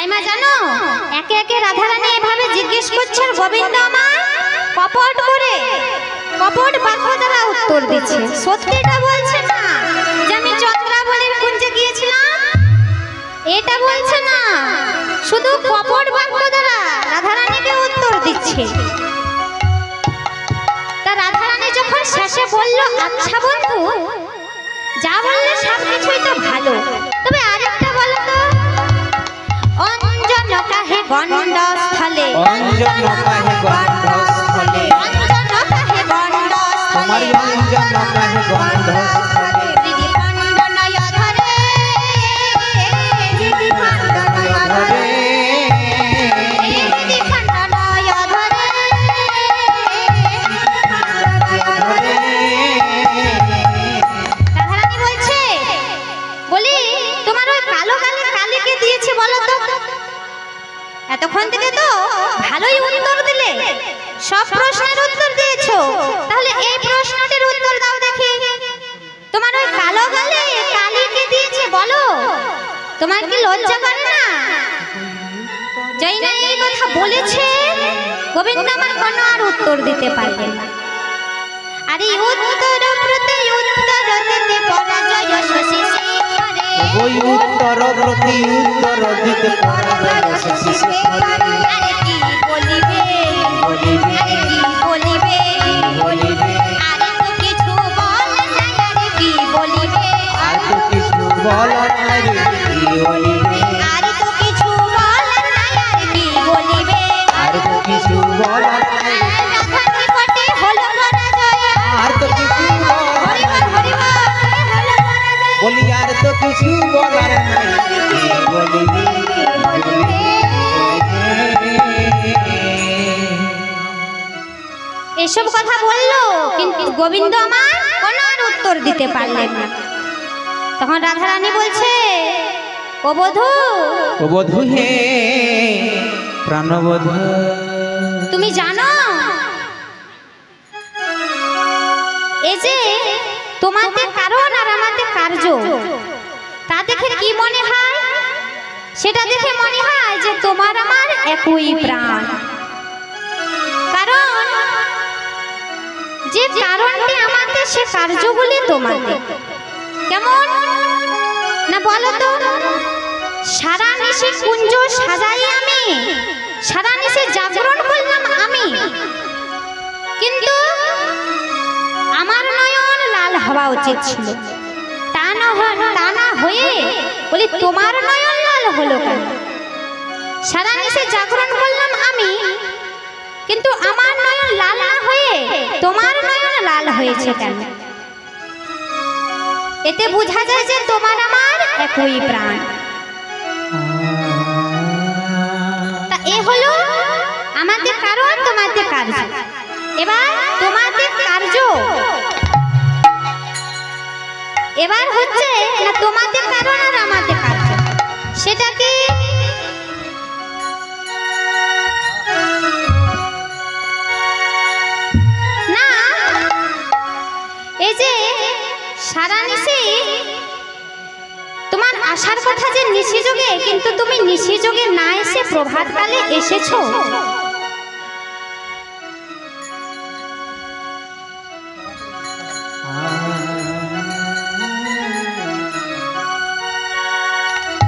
তাই মা জানো একে একে রাধারানী এভাবে জিজ্ঞেস করছে গোবিন্দ আমার কপট করে কপট বাক্য দ্বারা উত্তর দিচ্ছে। সত্যিটা বলছে না যে আমি চন্দ্রাবলীর কুঞ্জে গিয়েছিলাম, এটা বলছে না, শুধু কপট বাক্য দ্বারা রাধারানীকে উত্তর দিচ্ছে। তা রাধারানী যখন শেষে বলল আচ্ছা বন্ধু যা বললে সব কিছুই তো ভালো, তবে আরেকটা বলো তো অঞ্জন কাহে গণ্ডস্থলে, অঞ্জন কাহে গণ্ডস্থলে, অঞ্জন কাহে গণ্ডস্থলে, তোমার অঞ্জন কাহে গণ্ডস্থলে, হৃদি খণ্ডনয় ধরে, হৃদি খণ্ডনয় ধরে, হৃদি খণ্ডনয় ধরে, রাধারানী বলছে বলি তোমার ওই কালো গালে কালিকে দিয়েছে বলো তো? এতক্ষণ থেকে তো ভালোই উত্তর দিলে, সব প্রশ্নের উত্তর দিয়েছো, তাহলে এই প্রশ্নটির উত্তর দাও দেখি। তোমার ওই কালো গালে কালিকে দিয়েছে বলো, তোমার কি লজ্জা করে না? যাই না এই কথা বলেছে গোবিন্দ আমার কোনো আর উত্তর দিতে পারবে না। আর এই উত্তর প্রতি উত্তর দিতে পরাজয় শশী শেখরে, ওই উত্তর প্রতি উত্তর দিতে পরাজয় শশী শেখরে, আরে কি বলিবে বলিবে, আরে কি বলিবে বলিবে, আরে তো কিছু বল না, আরে কি বলিবে আর তো কিছু বলার নাই কি বলিবে, আরে তো কিছু বল না, আরে কি বলিবে আর তো কিছু বলার নাই, রাধার নিকটে হলো পরাজয়, আর তো কিছু হরি বল হলো পরাজয়, বলি আর তো কিছু বলার নাই কি বলিবে, এসব কথা বললো কিন্তু গোবিন্দ আমার কোনো আর উত্তর দিতে পারলেন না। তখন রাধারানী বলছে ও বধূ, ও বধূ হে প্রাণবধূ, তুমি জানো এই যে তোমাদের কারণ আর আমাদের কার্য, তা দেখে কি মনে হয়? সেটা দেখে মনে হয় যে তোমার আমার একই প্রাণ। কারণ যে কারণটি আমাদের সে কার্যগুলি তোমাদের কেমন না বলো তো? সারা নিশে কুঞ্জ সাজাই আমি, সারা নিশে জাগরণ করলাম আমি, কিন্তু আমার নয়ন লাল হওয়া উচিত ছিল, তা না হয়ে বলি তোমার নয়ন লাল হলো কেন? সারা নিশে জাগরণ করলাম আমি, কিন্তু আমার নয়ন লাল না হয়ে তোমার নয়ন লাল হয়েছে কেন? এতে বোঝা যায় যে তোমার আমার একই প্রাণ। তা এ হলো আমাদের কারণ, তোমাদের কার্য। এবার তোমাদের কার্য এবার হচ্ছে না তোমাদের কারণ আর আমাদের কার্য, সেটা কি? না, এই যে সারা নিশি তোমার আসার কথা যে নিশি যোগে, কিন্তু তুমি নিশি যোগে না এসে প্রভাতকালে এসেছো।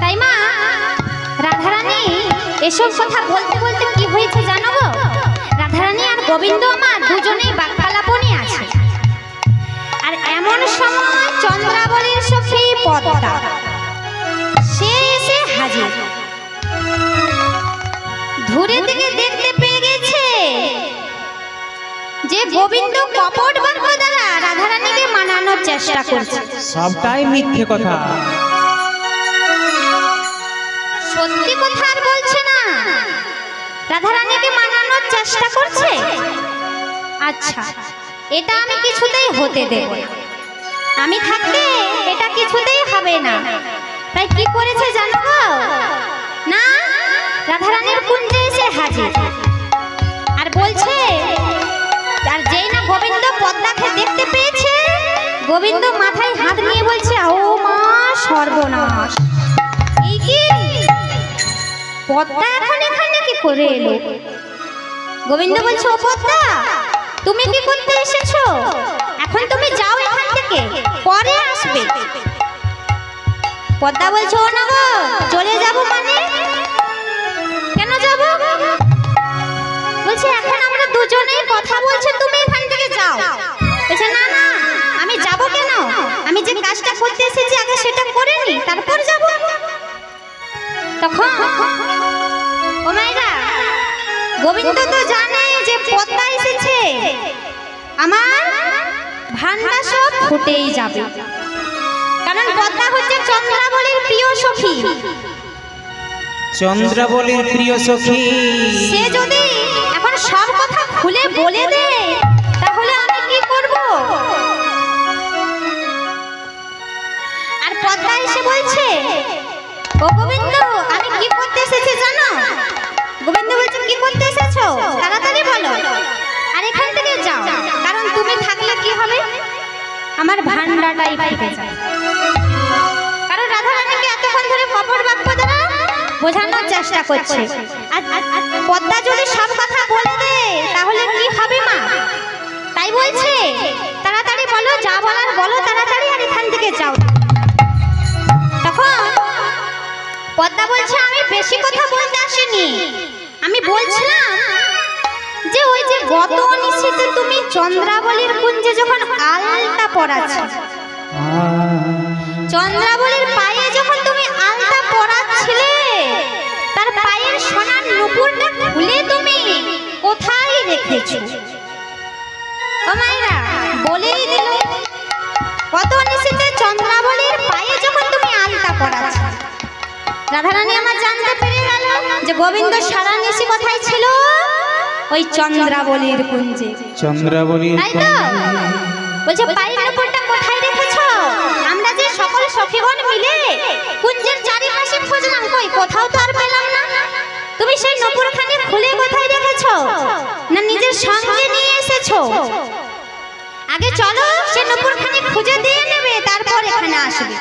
তাই মা রাধারানী এসব কথা বলতে বলতে কি হয়েছে জানো গো? রাধারানী আর গোবিন্দ আমার দুজনেই বাক্যালাপনে আছে। আর এমন সময় চন্দ্রাবলীর সখী পদ্মা সে এসে হাজির। দূরে থেকে দেখতে পেয়ে গেছে যে গোবিন্দ কপট বাক্য দ্বারা রাধারানীকে মানানোর চেষ্টা করছে। সবটাই মিথ্যে কথা, সত্যি কথা আর বলছে না, রাধারানীকে মানানোর চেষ্টা করছে। আচ্ছা, এটা আমি কিছুতেই হতে দেব না, আমি থাকতে এটা কিছুতেই হবে না। তাই কি করেছে জানো গো? না, রাধারানীর কুঞ্জে এসে হাজির আর বলছে, আর যেই না গোবিন্দ পদ্মাকে দেখতে পেয়েছে, গোবিন্দ মাথায় হাত নিয়ে বলছে ও মা সর্বনাশ। এই কি পদ্মা এখন এখানে কি করে এলো? গোবিন্দ বলছে, ও পদ্মা, তুমি কি করতে এসেছো? এখন তুমি যাও এখান থেকে, পরে আসবে। পদ্মা বলছে, ও না গো, চলে যাব মানে? কেন যাব? বলছে, এখন আমরা দুজনেই কথা বলছি, তুমি এখান থেকে যাও। বলছে, না না, আমি যাব কেন? আমি যে কাজটা করতে এসেছি আগে সেটা করে নি, তারপর যাব। তখন ও মায়েরা, গোবিন্দ তো জানে যে পদ্মা এসেছে, আমার ভান্ডা সব ফুটেই যাবে, কারণ পদ্মা হচ্ছে চন্দ্রাবলীর প্রিয় সখী। চন্দ্রাবলীর প্রিয় সখী, সে যদি এখন সব কথা খুলে বলে দেয় তাহলে আমি কি করব? আর পদ্মা এসে বলছে, ও গোবিন্দ, আমি কি করতে এসেছি জানো? গোবিন্দ বলছে, কি করতে এসেছো? তাড়াতাড়ি বলো, আর এখান থেকে যাও, কারণ তুমি থাকলে কি হবে? আমার ভান্ডাটাই ফেটে যাবে। কারণ রাধারানীকে এতক্ষণ ধরে খবর বাক্য দ্বারা বোঝানোর চেষ্টা করছে, আর পদ্মা যদি সব কথা বলে দেয় তাহলে কি হবে মা? তাই বলছে, তাড়াতাড়ি বলো, যা বলার বলো তাড়াতাড়ি, আর এখান থেকে যাও। তখন পদ্মা বলছে, আমি বেশি কথা বলতে আসিনি, আমি বলছিলাম যে ওই যে গত নিশীথে তুমি চন্দ্রাবলীর কুঞ্জে যখন আলতা পরাচ্ছ, চন্দ্রাবলীর পায়ে যখন তুমি আলতা পরাচ্ছিলে, তার পায়ের সোনার নুপুরটা খুলে তুমি কোথায় রেখেছো? ও মায়েরা, বলেই দিল, কত নিশীথে চন্দ্রাবলীর পায়ে যখন তুমি আলতা পরাচ্ছ। রাধারানী আমার জানতে পেরে গেল যে গোবিন্দ সারা নিশি কোথায় ছিল? ওই চন্দ্রাবলীর কুঞ্জে। চন্দ্রাবলীর, তাই তো? বলছে, পায়ের নুপুরটা কোথায় রেখেছো? আমরা যে সকল সখীগণ মিলে কুঞ্জের চারিপাশে খুঁজলাম, কই কোথাও তো আর পেলাম না। তুমি সেই নুপুরখানি খুলে কোথায় রেখেছো? না নিজের সঙ্গে নিয়ে এসেছো? আগে চলো, সেই নুপুরখানি খুঁজে দিয়ে নেবে, তারপর এখানে আসবে।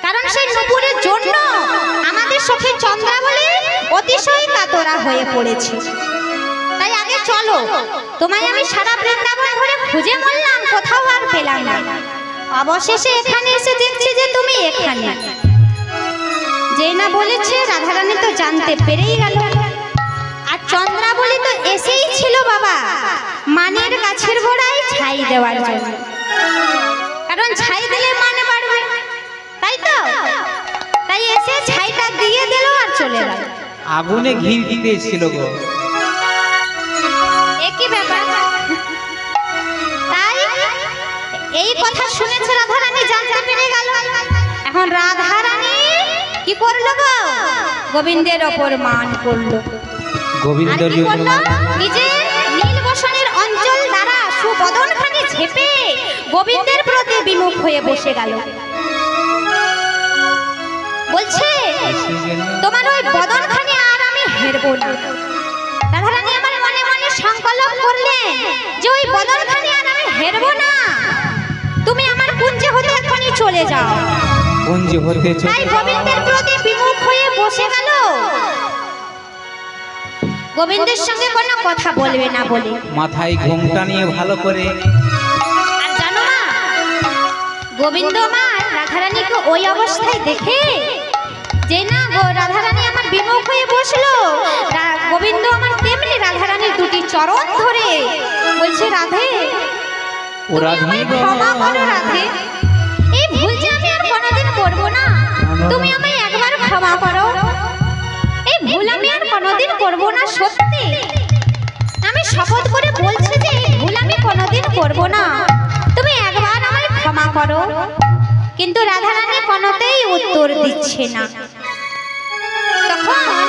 কারণ সেই নুপুরের জন্য আমাদের সখী চন্দ্রাবলী অতিশয় কাতরা হয়ে পড়েছে। তাই আগে চলো, তোমায় আমি সারা বৃন্দাবন ঘুরে খুঁজে মরলাম, কোথাও আর পেলাম না। অবশেষে এখানে এসে দেখছি যে তুমি এখানে। যেই না বলেছে, রাধারানী তো জানতে পেরেই গেল। আর চন্দ্রাবলী তো এসেই ছিল বাবা মানের গাছের গোড়ায় ছাই দেওয়ার জন্য, কারণ ছাই দিলে মান বাড়বে, তাই তো? তাই এসে ছাইটা দিয়ে দিল আর চলে গেল। আগুনে ঘি দিতে এসেছিল গো। একই ব্যাপার। তাই এই কথা শুনেছে রাধারানী, জানতে পেরে গেল। এখন রাধারানী কি করলো গো? গোবিন্দের ওপর মান করলো। গোবিন্দের নিজের নীলবসনের অঞ্চল দ্বারা সুবদনখানি ঝেপে গোবিন্দের প্রতি বিমুখ হয়ে বসে গেল। বলছে, তোমার ওই বদনখানি আর আমি হেরবো না। রাধারানী আমার মনে মনে সংকল্প করলেন যে ওই বদনখানি আর আমি হেরবো না, তুমি আমার কুঞ্জে হতে এখনই চলে যাও। কুঞ্জে হতে চলে তাই গোবিন্দের প্রতি বিমুখ হয়ে বসে গেল। গোবিন্দের সঙ্গে কোনো কথা বলবে না বলে মাথায় ঘোমটা নিয়ে ভালো করে। আর জানো মা, গোবিন্দ আমার রাধারানীকে ওই অবস্থায় দেখে যে না গো, রাধারানী আমার বিমুখ হয়ে বসলো, গোবিন্দ আমার তেমনি রাধারানীর দুটি চরণ ধরে বলছে, রাধে, ও রাধে, ক্ষমা করো রাধে, এই ভুল যে আমি আর কোনোদিন করবো না, তুমি আমায় একবার ক্ষমা করো। এই ভুল আমি আর কোনোদিন করবো না, সত্যি আমি শপথ করে বলছি যে এই ভুল আমি কোনোদিন করবো না, তুমি একবার আমায় ক্ষমা করো। কিন্তু রাধারানী কোনোতেই উত্তর দিচ্ছে না। তখন